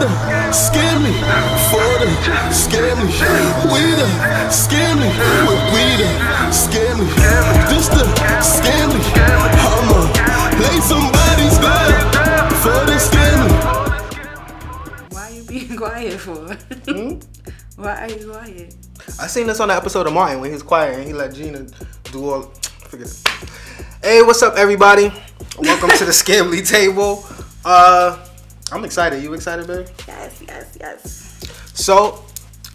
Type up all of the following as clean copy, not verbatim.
the Scamily, for the Scamily, we the Scamily, we the Scamily, this the Scamily, I'ma lay somebody's down for the Scamily. Why are you being quiet for? Why are you quiet? I seen this on the episode of Martin when he was quiet and he let Gina do all. Forget it. Hey, what's up, everybody? Welcome to the Scamily table. I'm excited. You excited, babe? Yes. So,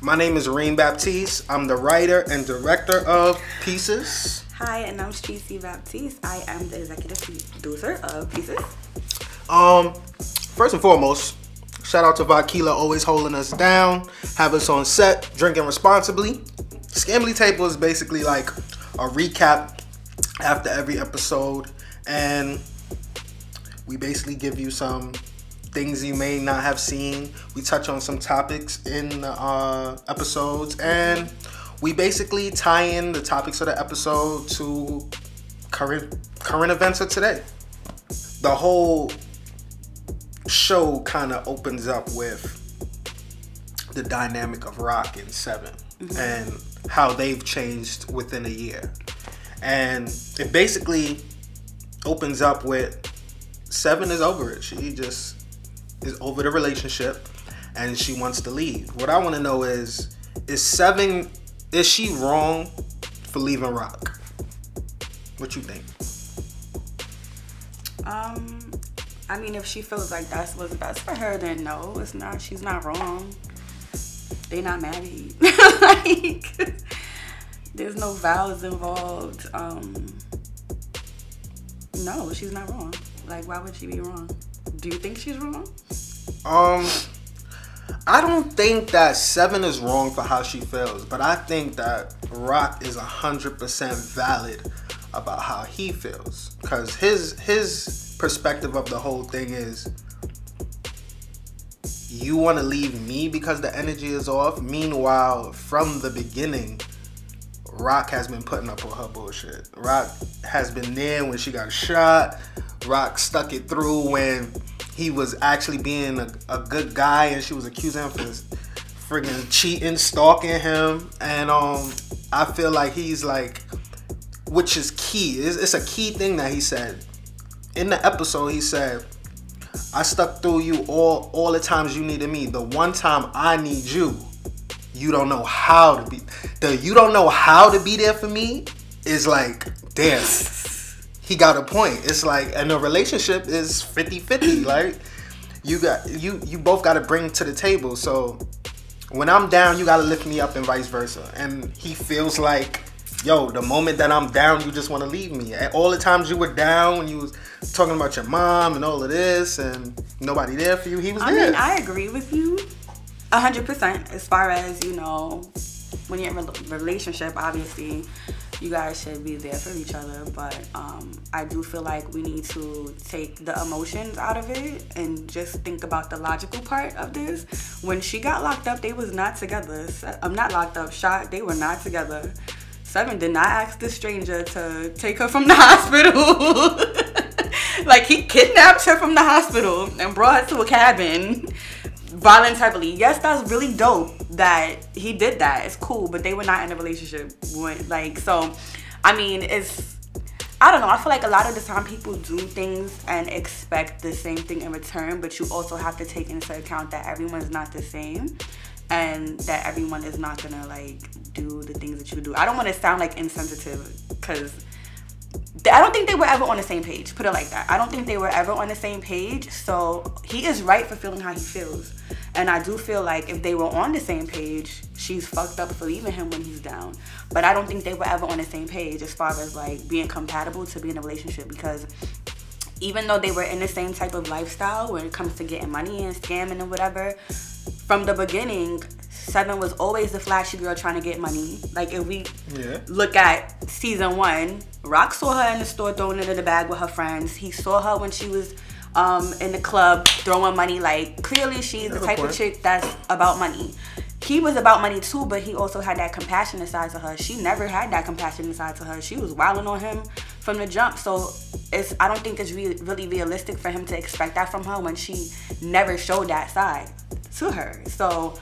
my name is Reem, Baptiste. I'm the writer and director of Pieces. Hi, and I'm Streetsy Baptiste. I am the executive producer of Pieces. First and foremost, shout out to Vakila, always holding us down, have us on set, drinking responsibly. Scamily table is basically like a recap after every episode, and we basically give you some things you may not have seen. We touch on some topics in the episodes, and we basically tie in the topics of the episode to current events of today. The whole show kind of opens up with the dynamic of Rock and Seven and how they've changed within a year. And it basically opens up with Seven is over it. She just is over the relationship and she wants to leave. What I want to know is she wrong for leaving Rock? What you think? I mean, if she feels like that's what's best for her, then no, it's not. She's not wrong. They not married. Like, there's no vows involved. No, she's not wrong. Like, why would she be wrong? Do you think she's wrong? I don't think that Seven is wrong for how she feels, but I think that Rock is 100% valid about how he feels, because his perspective of the whole thing is, you want to leave me because the energy is off. Meanwhile, from the beginning, Rock has been putting up with her bullshit. Rock has been there when she got shot. Rock stuck it through when he was actually being a good guy and she was accusing him for friggin' cheating, stalking him. And I feel like he's like, which is key. It's a key thing that he said. In the episode, he said, I stuck through you all the times you needed me. The one time I need you, you don't know how to be. You don't know how to be there for me is like, damn. He got a point. It's like, and the relationship is 50-50. Like, you both got to bring to the table. So when I'm down, you got to lift me up and vice versa. And he feels like, yo, the moment that I'm down, you just want to leave me. And all the times you were down when you was talking about your mom and all of this and nobody there for you, he was there. I mean, I agree with you 100% as far as, you know, when you're in a relationship, obviously, you guys should be there for each other, but I do feel like we need to take the emotions out of it and just think about the logical part of this. When she got locked up, they was not together. I'm not locked up, shot, they were not together. Seven did not ask the stranger to take her from the hospital. Like, he kidnapped her from the hospital and brought her to a cabin voluntarily. Yes, that's really dope that he did that. It's cool, but they were not in a relationship. So, I mean, I don't know. I feel like a lot of the time people do things and expect the same thing in return, but you also have to take into account that everyone's not the same and that everyone is not gonna like do the things that you do. I don't want to sound like insensitive because I don't think they were ever on the same page. Put it like that. I don't think they were ever on the same page. So he is right for feeling how he feels. And I do feel like if they were on the same page, she's fucked up for leaving him when he's down. But I don't think they were ever on the same page as far as like being compatible to be in a relationship, because even though they were in the same type of lifestyle when it comes to getting money and scamming and whatever, from the beginning, Seven was always the flashy girl trying to get money. Like, if we look at season 1, Rock saw her in the store throwing it in the bag with her friends. He saw her when she was in the club throwing money. Like, clearly she's the type of chick that's about money. He was about money too, but he also had that compassionate side to her. She never had that compassionate side to her. She was wilding on him from the jump. So I don't think it's really realistic for him to expect that from her when she never showed that side. to her. So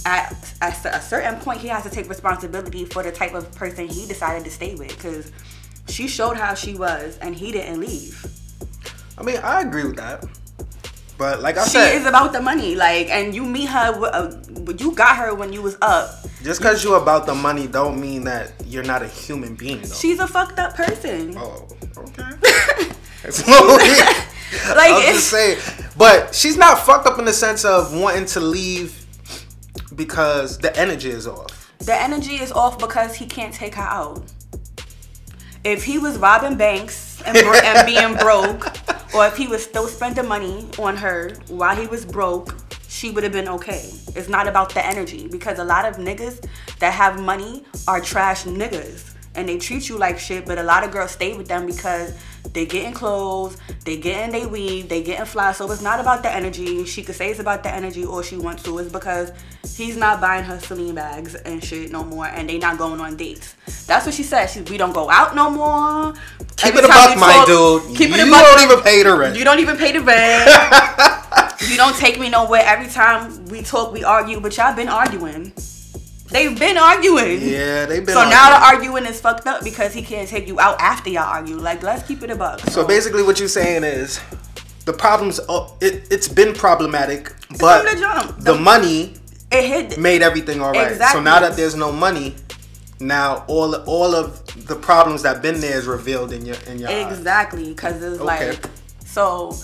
at a certain point, he has to take responsibility for the type of person he decided to stay with, because she showed how she was and he didn't leave. I mean, I agree with that. But like I said, she is about the money. Like, and you meet her, you got her when you was up. Just because you're about the money don't mean that you're not a human being, though. She's a fucked up person. Oh, okay. Like, I'm just saying. But she's not fucked up in the sense of wanting to leave because the energy is off. The energy is off because he can't take her out. If he was robbing banks and being broke, or if he was still spending money on her while he was broke, she would have been okay. It's not about the energy, because a lot of niggas that have money are trash niggas and they treat you like shit, but a lot of girls stay with them because they getting clothes, they getting they weave, they getting fly. So it's not about the energy. She could say it's about the energy all she wants to. It's because he's not buying her Celine bags and shit no more, and they not going on dates. That's what she said. We don't go out no more. Keep it a buck, my dude. You don't even pay the rent. You don't even pay the rent. You don't take me nowhere. Every time we talk, we argue, but y'all been arguing. They've been arguing. Yeah, they've been so arguing. Now the arguing is fucked up because he can't take you out after y'all argue. Like, let's keep it a buck. So basically what you're saying is the problems, it's been problematic, but the money made everything all right. Exactly. So now that there's no money, now all of the problems that been there is revealed in your exactly, because it's like, so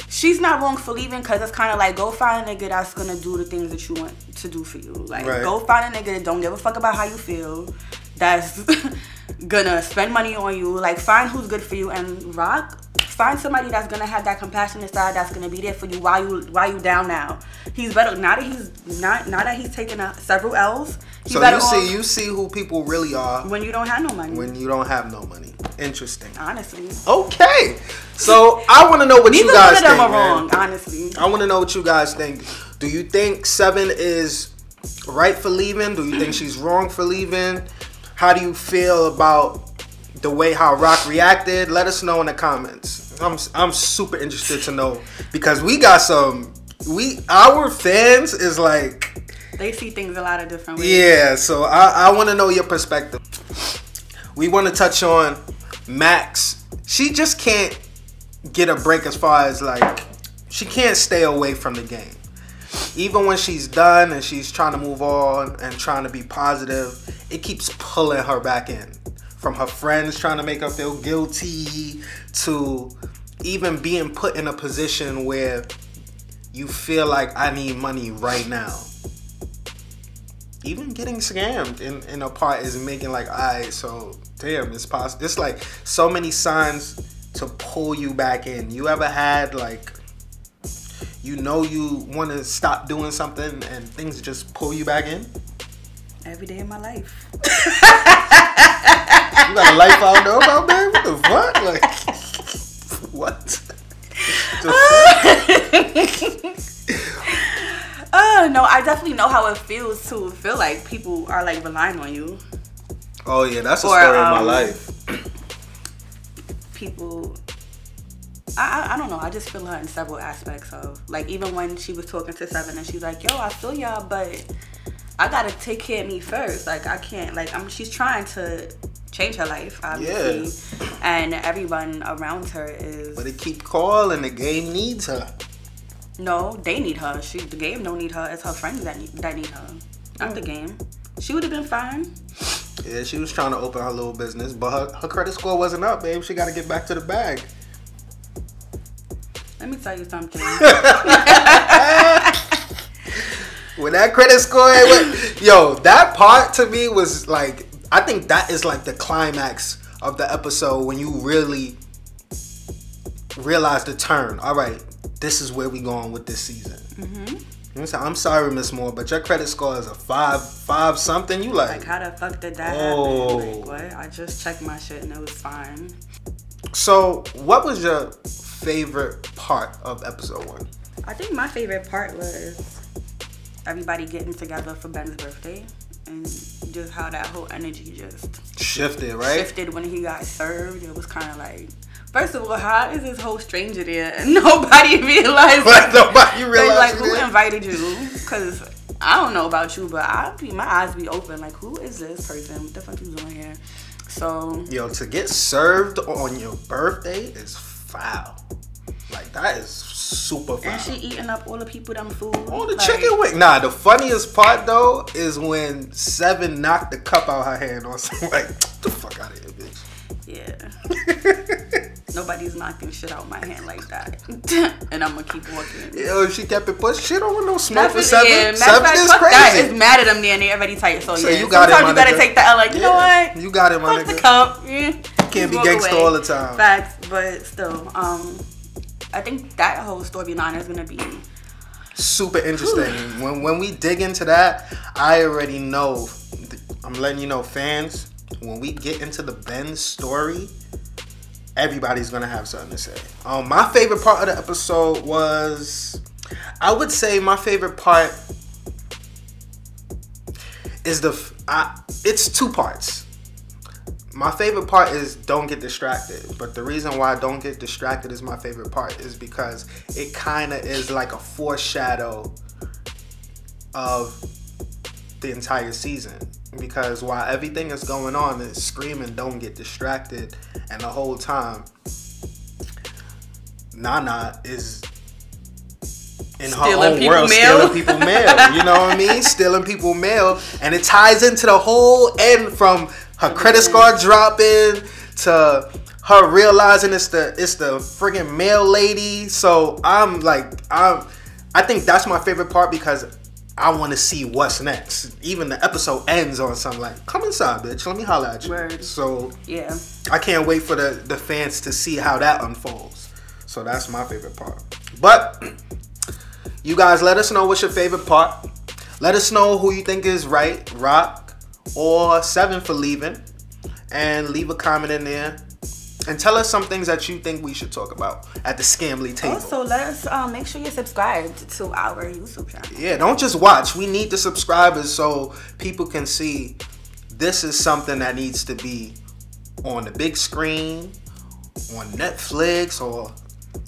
she's not wrong for leaving, because it's kind of like, go find a nigga that's gonna do the things that you want to do for you. Like, go find a nigga that don't give a fuck about how you feel, that's gonna spend money on you. Like, find who's good for you and find somebody that's gonna have that compassionate side, that's gonna be there for you while you down now. He's better now that he's taken several L's. So you see who people really are when you don't have no money. When you don't have no money. Interesting. Honestly. Okay. So I want to know what you guys think. Neither one of them are wrong, honestly. I want to know what you guys think. Do you think Seven is right for leaving? Do you think she's wrong for leaving? How do you feel about the way how Rock reacted? Let us know in the comments. I'm super interested to know, because we got our fans is like, they see things a lot of different ways. Yeah, so I want to know your perspective. We want to touch on Max. She just can't get a break as far as, like, she can't stay away from the game. Even when she's done and she's trying to move on and trying to be positive, it keeps pulling her back in. From her friends trying to make her feel guilty, to even being put in a position where you feel like, I need money right now. Even getting scammed in a part is making like, alright, so damn, it's possible. It's like so many signs to pull you back in. You ever had, like, you want to stop doing something and things just pull you back in? Every day of my life. You got a life I don't know about, man? What the fuck? Like, what? No, I definitely know how it feels to feel like people are, like, relying on you. Oh yeah, that's a story of my life. People, I don't know. I just feel her in several aspects of, like, even when she was talking to Seven and she's like, yo, I feel y'all, but I gotta take care of me first. Like, I can't, like, she's trying to change her life, obviously. Yeah. And everyone around her is. But they keep calling. The game needs her. No, they need her. The game don't need her. It's her friends that need her, not the game. She would have been fine. Yeah, she was trying to open her little business, but her credit score wasn't up, babe. She got to get back to the bag. Let me tell you something. When that credit score went, yo, that part to me was like, I think that is like the climax of the episode, when you really realize the turn. All right, this is where we going with this season. I'm sorry, Miss Moore, but your credit score is a 5 something. You like how the fuck did that happen? Like, what? I just checked my shit and it was fine. So, what was your favorite part of episode 1? I think my favorite part was everybody getting together for Ben's birthday, and just how that whole energy just shifted, right? Shifted when he got served. It was kind of like, first of all, how is this whole stranger there and nobody realized? Nobody realized. Like, who invited you because I don't know about you, but my eyes be open. Like, who is this person? What the fuck you doing here? So, yo, to get served on your birthday is foul. Like, that is super foul. And she eating up all the people them food. All the chicken wing. Nah, the funniest part though is when Seven knocked the cup out her hand on some like, get the fuck out of here, bitch. Yeah. Nobody's knocking shit out my hand like that. And I'm gonna keep walking. Yo, she kept it pushed. She don't want no smoke for Seven. Yeah, Seven is fuck crazy. That is mad at them there and they already tight. So yeah, you got sometimes it, you gotta nigga. take the L. Like, you know what? You got it, my fuck nigga. the cup. Yeah. Can't be gangsta all the time. Facts, but still, I think that whole storyline is gonna be super interesting. When we dig into that, I already know. I'm letting you know, fans. When we get into the Ben story, everybody's gonna have something to say. My favorite part of the episode was, I would say my favorite part is it's two parts. My favorite part is don't get distracted, but the reason why don't get distracted is my favorite part is because it kind of is like a foreshadow of the entire season. Because while everything is going on, it's screaming don't get distracted, and the whole time Nana is in her own world stealing people mail. You know what I mean? Stealing people mail, and it ties into the whole end from her credit score dropping to her realizing it's the friggin' mail lady. So I think that's my favorite part because I want to see what's next. Even the episode ends on something like, come inside, bitch. Let me holler at you. Word. So yeah, I can't wait for the fans to see how that unfolds. So that's my favorite part. But you guys, let us know what's your favorite part. Let us know who you think is right, Rock or Seven for leaving. And leave a comment in there. And tell us some things that you think we should talk about at the Scamily table. Also, let us make sure you're subscribed to our YouTube channel. Yeah, don't just watch. We need the subscribers so people can see this is something that needs to be on the big screen, on Netflix, or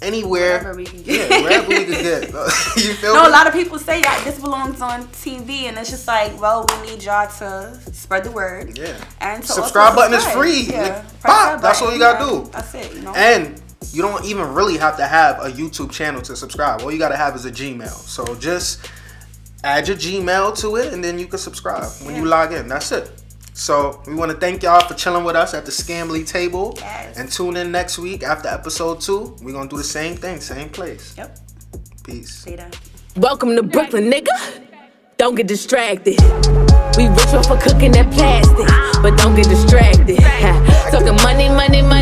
anywhere. Wherever we can get. Yeah, wherever we can get. You feel me? No, a lot of people say that this belongs on TV, and it's just like, well, we need y'all to spread the word. Yeah. And to subscribe button is free. Yeah. Pop, that's all you gotta do. That's it, you know. And you don't even really have to have a YouTube channel to subscribe. All you gotta have is a Gmail. So just add your Gmail to it, and then you can subscribe when you log in. That's it. So we want to thank y'all for chilling with us at the Scamily table. Yes. And tune in next week after episode 2. We're going to do the same thing, same place. Yep. Peace. Later. Welcome to Brooklyn, nigga. Don't get distracted. We rich off for cooking that plastic, but don't get distracted. Talking money, money, money.